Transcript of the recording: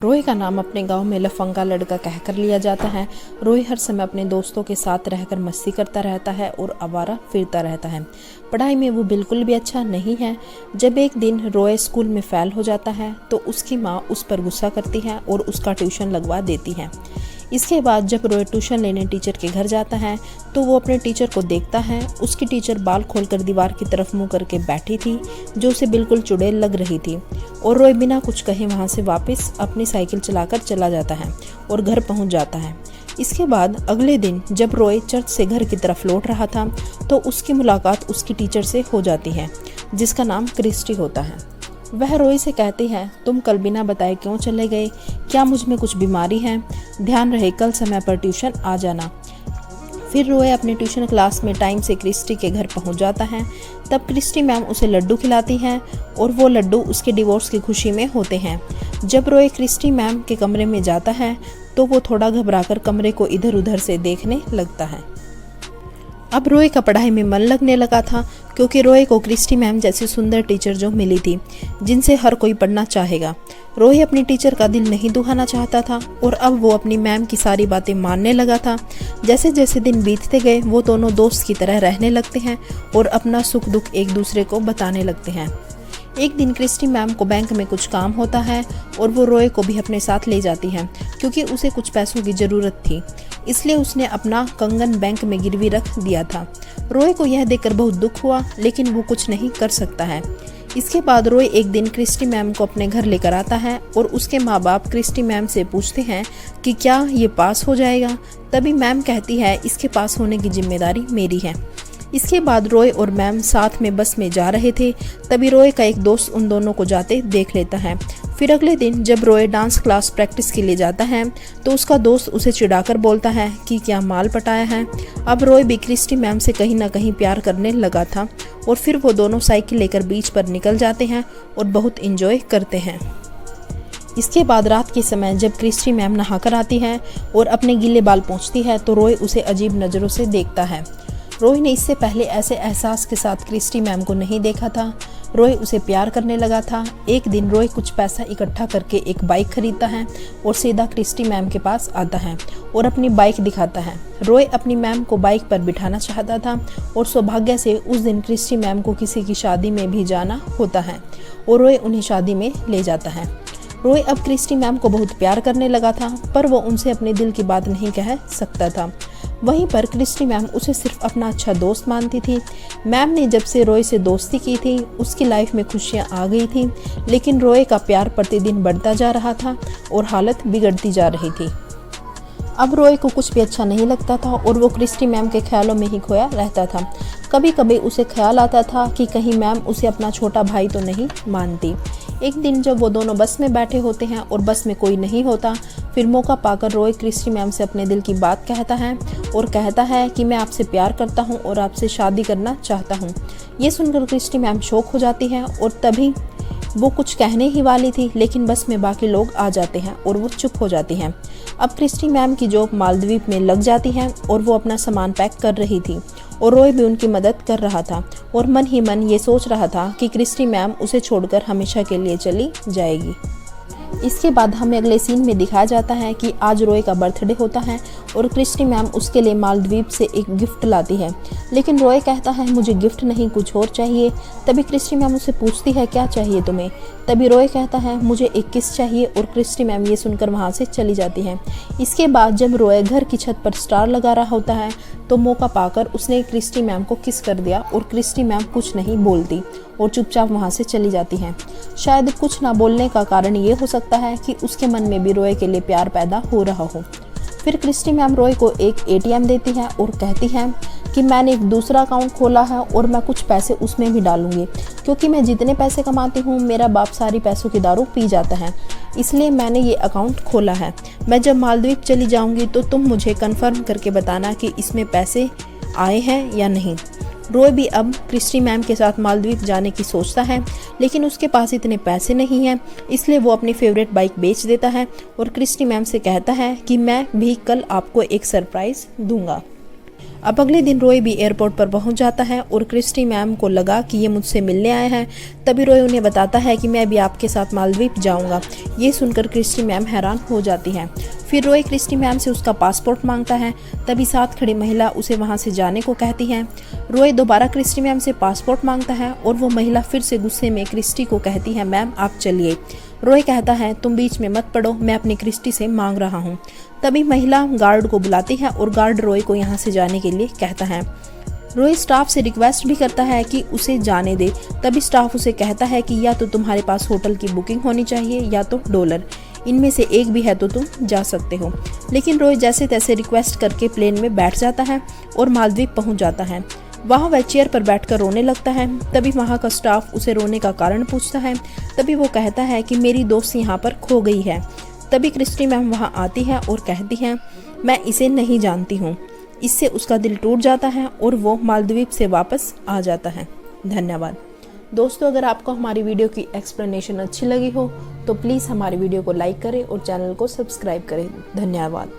रोए का नाम अपने गांव में लफंगा लड़का कहकर लिया जाता है। रोए हर समय अपने दोस्तों के साथ रहकर मस्ती करता रहता है और आवारा फिरता रहता है। पढ़ाई में वो बिल्कुल भी अच्छा नहीं है। जब एक दिन रोए स्कूल में फेल हो जाता है तो उसकी माँ उस पर गुस्सा करती है और उसका ट्यूशन लगवा देती है। इसके बाद जब रोए ट्यूशन लेने टीचर के घर जाता है तो वो अपने टीचर को देखता है। उसकी टीचर बाल खोलकर दीवार की तरफ मुंह करके बैठी थी, जो उसे बिल्कुल चुड़ैल लग रही थी। और रोए बिना कुछ कहे वहां से वापस अपनी साइकिल चलाकर चला जाता है और घर पहुंच जाता है। इसके बाद अगले दिन जब रोए चर्च से घर की तरफ लौट रहा था तो उसकी मुलाकात उसकी टीचर से हो जाती है, जिसका नाम क्रिस्टी होता है। वह रोए से कहती है, तुम कल बिना बताए क्यों चले गए? क्या मुझ में कुछ बीमारी है? ध्यान रहे कल समय पर ट्यूशन आ जाना। फिर रोए अपने ट्यूशन क्लास में टाइम से क्रिस्टी के घर पहुंच जाता है। तब क्रिस्टी मैम उसे लड्डू खिलाती हैं और वो लड्डू उसके डिवोर्स की खुशी में होते हैं। जब रोए क्रिस्टी मैम के कमरे में जाता है तो वो थोड़ा घबराकर कमरे को इधर उधर से देखने लगता है। अब रोए का पढ़ाई में मन लगने लगा था, क्योंकि रोए को क्रिस्टी मैम जैसी सुंदर टीचर जो मिली थी, जिनसे हर कोई पढ़ना चाहेगा। रोए अपनी टीचर का दिल नहीं दुखाना चाहता था और अब वो अपनी मैम की सारी बातें मानने लगा था। जैसे जैसे दिन बीतते गए वो दोनों दोस्त की तरह रहने लगते हैं और अपना सुख दुख एक दूसरे को बताने लगते हैं। एक दिन क्रिस्टी मैम को बैंक में कुछ काम होता है और वो रोए को भी अपने साथ ले जाती है, क्योंकि उसे कुछ पैसों की ज़रूरत थी। इसलिए उसने अपना कंगन बैंक में गिरवी रख दिया था। रोए को यह देखकर बहुत दुख हुआ, लेकिन वो कुछ नहीं कर सकता है। इसके बाद रोए एक दिन क्रिस्टी मैम को अपने घर लेकर आता है और उसके माँ बाप क्रिस्टी मैम से पूछते हैं कि क्या ये पास हो जाएगा। तभी मैम कहती है, इसके पास होने की जिम्मेदारी मेरी है। इसके बाद रोए और मैम साथ में बस में जा रहे थे, तभी रोए का एक दोस्त उन दोनों को जाते देख लेता है। फिर अगले दिन जब रोए डांस क्लास प्रैक्टिस के लिए जाता है तो उसका दोस्त उसे चिढ़ाकर बोलता है कि क्या माल पटाया है। अब रोए भी क्रिस्टी मैम से कहीं ना कहीं प्यार करने लगा था और फिर वो दोनों साइकिल लेकर बीच पर निकल जाते हैं और बहुत इंजॉय करते हैं। इसके बाद रात के समय जब क्रिस्टी मैम नहाकर आती है और अपने गीले बाल पोंछती है तो रोए उसे अजीब नज़रों से देखता है। रोए ने इससे पहले ऐसे एहसास के साथ क्रिस्टी मैम को नहीं देखा था। रोए उसे प्यार करने लगा था। एक दिन रोए कुछ पैसा इकट्ठा करके एक बाइक खरीदता है और सीधा क्रिस्टी मैम के पास आता है और अपनी बाइक दिखाता है। रोए अपनी मैम को बाइक पर बिठाना चाहता था और सौभाग्य से उस दिन क्रिस्टी मैम को किसी की शादी में भी जाना होता है और रोए उन्हें शादी में ले जाता है। रोए अब क्रिस्टी मैम को बहुत प्यार करने लगा था, पर वो उनसे अपने दिल की बात नहीं कह सकता था। वहीं पर क्रिस्टी मैम उसे सिर्फ अपना अच्छा दोस्त मानती थी। मैम ने जब से रोए से दोस्ती की थी उसकी लाइफ में खुशियां आ गई थी, लेकिन रोए का प्यार प्रतिदिन बढ़ता जा रहा था और हालत बिगड़ती जा रही थी। अब रोए को कुछ भी अच्छा नहीं लगता था और वो क्रिस्टी मैम के ख्यालों में ही खोया रहता था। कभी कभी उसे ख्याल आता था कि कहीं मैम उसे अपना छोटा भाई तो नहीं मानती। एक दिन जब वो दोनों बस में बैठे होते हैं और बस में कोई नहीं होता, फिर मौका पाकर रोए क्रिस्टी मैम से अपने दिल की बात कहता है और कहता है कि मैं आपसे प्यार करता हूँ और आपसे शादी करना चाहता हूँ। ये सुनकर क्रिस्टी मैम शॉक हो जाती है और तभी वो कुछ कहने ही वाली थी, लेकिन बस में बाकी लोग आ जाते हैं और वो चुप हो जाती हैं। अब क्रिस्टी मैम की जॉब मालदीव में लग जाती है और वो अपना सामान पैक कर रही थी और रोए भी उनकी मदद कर रहा था और मन ही मन ये सोच रहा था कि क्रिस्टी मैम उसे छोड़कर हमेशा के लिए चली जाएगी। इसके बाद हमें अगले सीन में दिखाया जाता है कि आज रोए का बर्थडे होता है और क्रिस्टी मैम उसके लिए मालदीव से एक गिफ्ट लाती है, लेकिन रोए कहता है मुझे गिफ्ट नहीं कुछ और चाहिए। तभी क्रिस्टी मैम उसे पूछती है क्या चाहिए तुम्हें? तभी रोए कहता है मुझे एक किस चाहिए और क्रिस्टी मैम ये सुनकर वहाँ से चली जाती है। इसके बाद जब रोए घर की छत पर स्टार लगा रहा होता है तो मौका पाकर उसने क्रिस्टी मैम को किस कर दिया और क्रिस्टी मैम कुछ नहीं बोलती और चुपचाप वहाँ से चली जाती हैं। शायद कुछ ना बोलने का कारण ये हो सकता है कि उसके मन में भी रोए के लिए प्यार पैदा हो रहा हो। फिर क्रिस्टी मैम रोए को एक एटीएम देती है और कहती है कि मैंने एक दूसरा अकाउंट खोला है और मैं कुछ पैसे उसमें भी डालूंगी, क्योंकि मैं जितने पैसे कमाती हूँ मेरा बाप सारी पैसों की दारू पी जाता है, इसलिए मैंने ये अकाउंट खोला है। मैं जब मालदीव चली जाऊँगी तो तुम मुझे कन्फर्म करके बताना कि इसमें पैसे आए हैं या नहीं। रोए भी अब क्रिस्टी मैम के साथ मालदीव जाने की सोचता है, लेकिन उसके पास इतने पैसे नहीं हैं, इसलिए वो अपनी फेवरेट बाइक बेच देता है और क्रिस्टी मैम से कहता है कि मैं भी कल आपको एक सरप्राइज़ दूंगा। अब अगले दिन रॉय भी एयरपोर्ट पर पहुंच जाता है और क्रिस्टी मैम को लगा कि ये मुझसे मिलने आए हैं। तभी रॉय उन्हें बताता है कि मैं भी आपके साथ मालदीव जाऊंगा। ये सुनकर क्रिस्टी मैम हैरान हो जाती है। फिर रॉय क्रिस्टी मैम से उसका पासपोर्ट मांगता है। तभी साथ खड़ी महिला उसे वहां से जाने को कहती है। रॉय दोबारा क्रिस्टी मैम से पासपोर्ट मांगता है और वो महिला फिर से गुस्से में क्रिस्टी को कहती है, मैम आप चलिए। रॉय कहता है, तुम बीच में मत पड़ो, मैं अपनी क्रिस्टी से मांग रहा हूँ। तभी महिला गार्ड को बुलाती है और गार्ड रॉय को यहाँ से जाने के लिए कहता है। रॉय स्टाफ से रिक्वेस्ट भी करता है कि उसे जाने दे। तभी स्टाफ उसे कहता है कि या तो तुम्हारे पास होटल की बुकिंग होनी चाहिए या तो डॉलर, इनमें से एक भी है तो तुम जा सकते हो। लेकिन रॉय जैसे तैसे रिक्वेस्ट करके प्लेन में बैठ जाता है और मालदीव पहुंच जाता है। वहाँ वह चेयर पर बैठकर रोने लगता है। तभी वहाँ का स्टाफ उसे रोने का कारण पूछता है। तभी वो कहता है कि मेरी दोस्त यहाँ पर खो गई है। तभी क्रिस्टी मैम वहाँ आती है और कहती है, मैं इसे नहीं जानती हूँ। इससे उसका दिल टूट जाता है और वो मालदीव से वापस आ जाता है। धन्यवाद दोस्तों। अगर आपको हमारी वीडियो की एक्सप्लेनेशन अच्छी लगी हो तो प्लीज़ हमारी वीडियो को लाइक करें और चैनल को सब्सक्राइब करें। धन्यवाद।